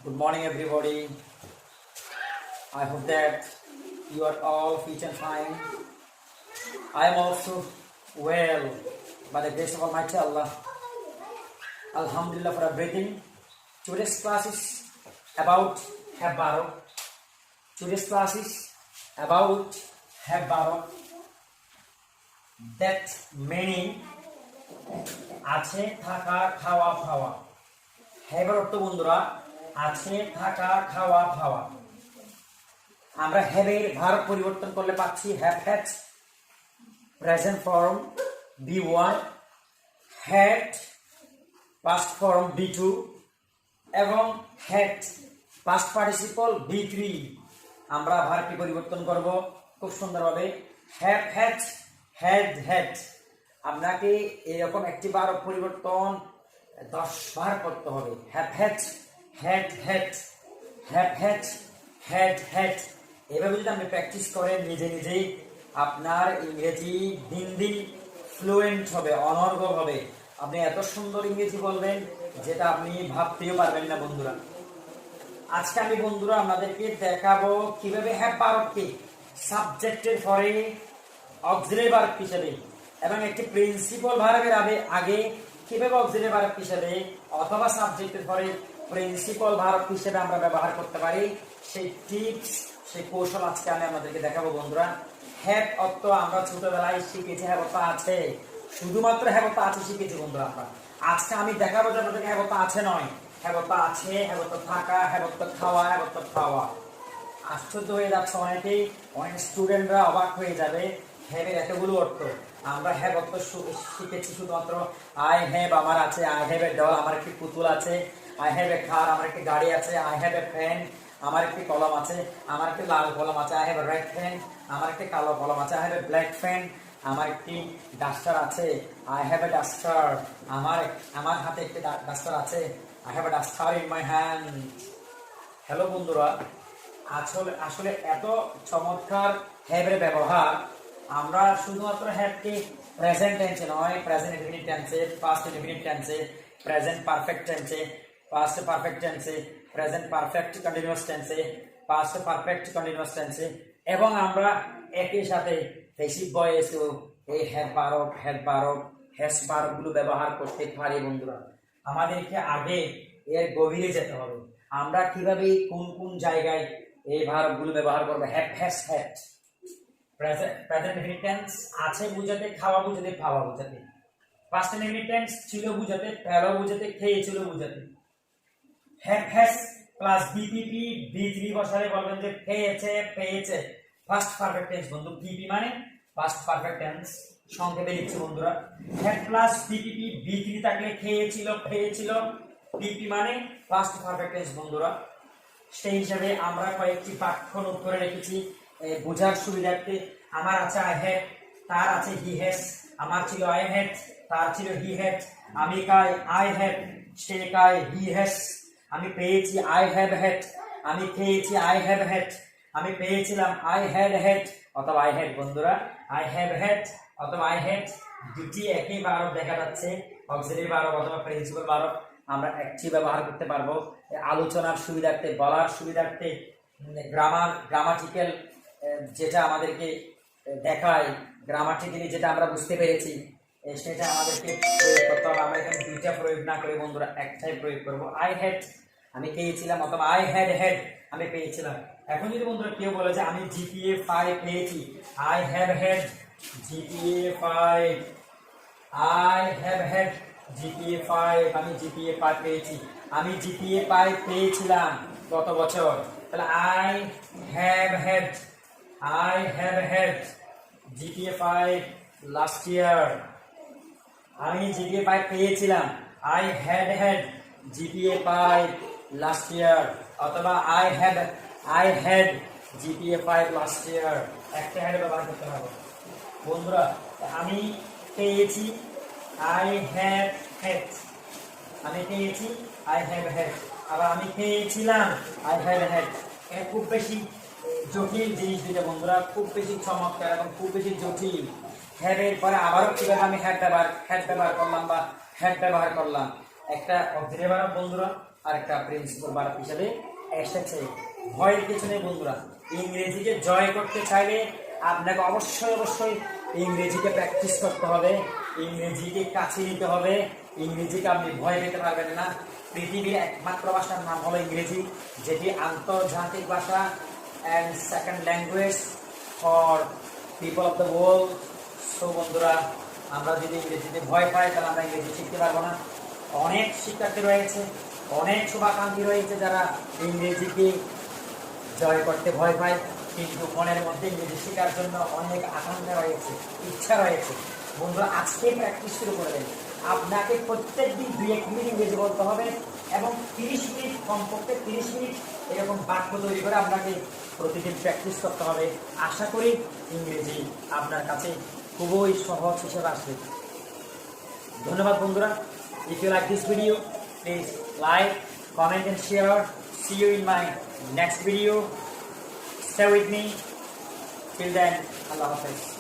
Good morning, everybody. I hope that you are all fit and fine. I am also well by the grace of Almighty Allah. Alhamdulillah for everything. Today's class is about Habaro. Today's class is about Habaro. That meaning আছে থাকা খাওয়া খাওয়া। হ্যাবার অর্থ বন্ধুরা আছে থাকা খাওয়া খাওয়া। আমরা হ্যাবের ভার্ব পরিবর্তন করলে পাচ্ছি have had present form B1, had passed form B2 এবং হ্যাড পাস্ট পার্টিসিপল B3। আমরা ভার্বটি পরিবর্তন করব খুব সুন্দরভাবে হ্যাভ হ্যাড হ্যাড হ্যাড। আপনাকে এরকম একটি বার পরিবর্তন 10 বার করতে হবে। Have had had had have had had had. এভাবে যদি আপনি প্র্যাকটিস করেন নিজে নিজেই আপনার ইংরেজি দিন দিন ফ্লুয়েন্ট হবে, অনর্গল হবে। আপনি এত সুন্দর ইংরেজি বলবেন যেটা আপনি ভাবতেও পারবেন না বন্ধুরা। আজকে আমি বন্ধুরা আপনাদেরকে দেখাবো কিভাবে হ্যাভ ভার্বকে সাবজেক্টের পরে অক্সিলারি ভার্ব হিসেবে এবং একটি প্রিন্সিপাল ভার্বের আগে কিভাবে অক্সিলারি ভার্ব হিসেবে অথবা সাবজেক্টের পরে প্রিন্সিপাল ভার্ব হিসেবে আমরা ব্যবহার করতে পারি সেই টিপস, সেই কৌশল আজকে আমি আপনাদেরকে দেখাবো বন্ধুরা। হ্যাভ অর্থ আমরা ছোটবেলায় শিখেছি, হ্যাভ অর্থ আছে, শুধুমাত্র হ্যাভ অর্থ আছে শিখেছি বন্ধুরা আমরা। আজকে আমি দেখাবো যে আপনাদেরকে হ্যাভ অর্থ আছে নয়, হ্যাভ অর্থ আছে, হ্যাভ অর্থ থাকা, হ্যাভ অর্থ খাওয়া, হ্যাভ অর্থ খাওয়া। আশ্চর্য হয়ে যাচ্ছে অনেকেই, অনেক স্টুডেন্টরা অবাক হয়ে যাবে হ্যাভের এতগুলো অর্থ। আমরা হ্যাভ অর্থ শিখেছি শুধুমাত্র আই হ্যাভ আমার আছে, আই হ্যাভ এ ডল আমার একটি পুতুল আছে, আই হ্যাভ এ কার আমার একটি গাড়ি আছে, আই হ্যাভ এ পেন আমার একটি কলম আছে, আমার একটি লাল কলম আছে, I have a red pen আমার একটি কালো কলম আছে, I have a black pen আমার একটি ডাস্টার আছে, আই হ্যাভ এ ডাস্টার আমার হাতে একটি ডাস্টার আছে, I have a duster in my hand. Hello বন্ধুরা, আসলে এত চমৎকার হ্যাভের ব্যবহার। আমরা শুধুমাত্র হ্যাভকে প্রেজেন্ট টেন্সে নয়, প্রেজেন্ট ইনডিফিনিট টেন্সে, পাস্ট ইনডিফিনিট টেন্সে, প্রেজেন্ট পারফেক্ট টেন্সে, পাস্ট পারফেক্ট টেন্সে, প্রেজেন্ট পারফেক্ট কন্টিনিউয়াস টেন্সে, পাস্ট পারফেক্ট কন্টিনিউয়াস টেন্সে এবং আমরা একই সাথে পেসিভ ভয়েসেও এই হ্যাভ ভার্ব, হ্যাজ ভার্বগুলো ব্যবহার করতে পারি বন্ধুরা। আমাদেরকে আগে এর গভীরে যেতে হবে। আমরা কিভাবে কোন কোন জায়গায় এই ভার্বগুলো ব্যবহার করব। Have has had present indefinite tense আছে বুঝাতে, খাওয়া বুঝাতে, খাওয়া বুঝাতে। পাস্ট ইনডিফিনিট টেন্স ছিল বুঝাতে, ফেলো বুঝাতে, খেয়েছিল বুঝাতে। Have has plus BPP B3 বসালে বলবেন যে খেয়েছে পেয়েছে। ফার্স্ট পারফেক্ট টেন্স বন্ধু, পিপি মানে ফার্স্ট পারফেক্ট টেন্স, সংক্ষেপে লিখছি বন্ধুরা। হ্যাড প্লাস বিপিপি B3 থাকলে খেয়েছিল পেয়েছিল, পিপি মানে ফার্স্ট পারফেক্ট টেন্স বন্ধুরা। সেই হিসাবে আমরা কয়েকটি বাক্য নোট করে রেখেছি বোঝার সুবিধার্থে। আমার আছে আই হ্যাড, তার আছে হি হ্যাজ, আমার ছিল আই হ্যাড, তার ছিল হি হ্যাড। আমি খাই আই হ্যাড, সে খায় হি হ্যাজ। আমি পেয়েছি আই হ্যাভ হ্যাড, আমি খেয়েছি আই হ্যাভ হ্যাড, আমি পেয়েছিলাম আই হ্যাড হ্যাড অথবা আই হ্যাড বন্ধুরা। আই হ্যাভ হ্যাড অথবা আই হ্যাড দুটি একই ভার্ব দেখা যাচ্ছে, অক্সিলারি ভার্ব অথবা প্রিন্সিপাল ভার্ব। আমরা একটি ব্যবহার করতে পারবো আলোচনার সুবিধার্থে, বলার সুবিধার্থে। গ্রামাটিক্যাল যেটা আমাদেরকে দেখায়, গ্রামাটিক্যালি যেটা আমরা বুঝতে পেরেছি সেটা আমাদেরকে প্রয়োগ করতে হবে। আমরা এখানে দুইটা প্রয়োগ না করে বন্ধুরা একটাই প্রয়োগ করবো। আই হ্যাড আমি পেয়েছিলাম অথবা আই হ্যাড হ্যাড আমি পেয়েছিলাম। এখন যদি বন্ধুরা কেউ বলে যে আমি GPA 5 পেয়েছি, I have had GPA 5, I have had GPA 5, আমি GPA 5 পেয়েছি। আমি GPA 5 পেয়েছিলাম গত বছর, তাহলে I have had GPA 5 last year. আমি GPA 5 পেয়েছিলাম, I had GPA 5 last year অথবা I had GPA 5 last year. একটা হ্যাড ব্যবহার করতে হবে বন্ধুরা। আমি পেয়েছি আই হ্যাভ হ্যাড, আমি পেয়েছি আই হ্যাভ হ্যাড। আবার আমি পেয়েছিলাম আই হ্যাভ হ্যাড। খুব বেশি জটিল জিনিস দিতে বন্ধুরা, খুব বেশি চমৎকার এবং খুব বেশি জটিল। হ্যাড এর পরে আবারও কিভাবে আমি হ্যাড ব্যবহার করলাম বা হ্যাড ব্যবহার করলাম একটা অক্সিলারি ভার্ব বন্ধুরা আর একটা প্রিন্সিপাল ভার্ব হিসেবে এসেছে। ভয়ের কিছু নেই বন্ধুরা। ইংরেজিকে জয় করতে চাইলে আপনাকে অবশ্যই ইংরেজিকে প্র্যাকটিস করতে হবে, ইংরেজিকে কাছে নিতে হবে। ইংরেজিকে আপনি ভয় পেতে পারবেন না। পৃথিবীর একমাত্র ভাষার নাম হলো ইংরেজি, যেটি আন্তর্জাতিক ভাষা and second language for people of the world. So বন্ধুরা, আমরা যদি ইংরেজিতে ভয় পাই তাহলে আমরা ইংরেজি শিখতে পারবো না। অনেক শিক্ষার্থী রয়েছে, অনেক শুভাকাঙ্ক্ষী রয়েছে যারা ইংরেজিকে জয় করতে ভয় পায়, কিন্তু মনের মধ্যে ইংরেজি শেখার জন্য অনেক আকাঙ্ক্ষা রয়েছে, ইচ্ছা রয়েছে। বন্ধুরা, আজকে প্র্যাকটিস শুরু করে দেন। আপনাকে প্রত্যেক দিন 2-1 মিনিট ইংরেজি বলতে হবে এবং 30 মিনিট, কমপক্ষে 30 মিনিট এরকম বাক্য তৈরি করে আপনাকে প্রতিদিন প্র্যাকটিস করতে হবে। আশা করি ইংরেজি আপনার কাছে খুবই সহজ হিসেবে আসবে। ধন্যবাদ বন্ধুরা। If you like this video, please like, comment and share. See you in my next video. Stay with me. Till then, Allah Hafiz.